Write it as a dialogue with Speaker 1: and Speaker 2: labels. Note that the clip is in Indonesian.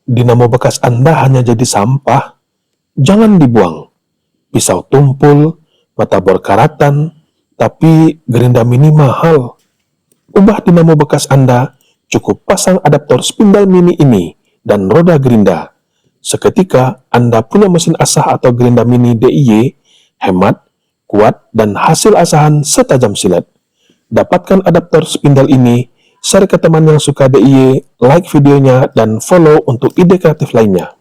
Speaker 1: dinamo bekas Anda hanya jadi sampah? Jangan dibuang. Pisau tumpul, mata bor karatan, tapi gerinda mini mahal. Ubah dinamo bekas Anda, cukup pasang adaptor spindle mini ini dan roda gerinda. Seketika Anda punya mesin asah atau gerinda mini DIY, hemat, kuat, dan hasil asahan setajam silet. Dapatkan adaptor spindle ini, share ke teman yang suka DIY, like videonya, dan follow untuk ide kreatif lainnya.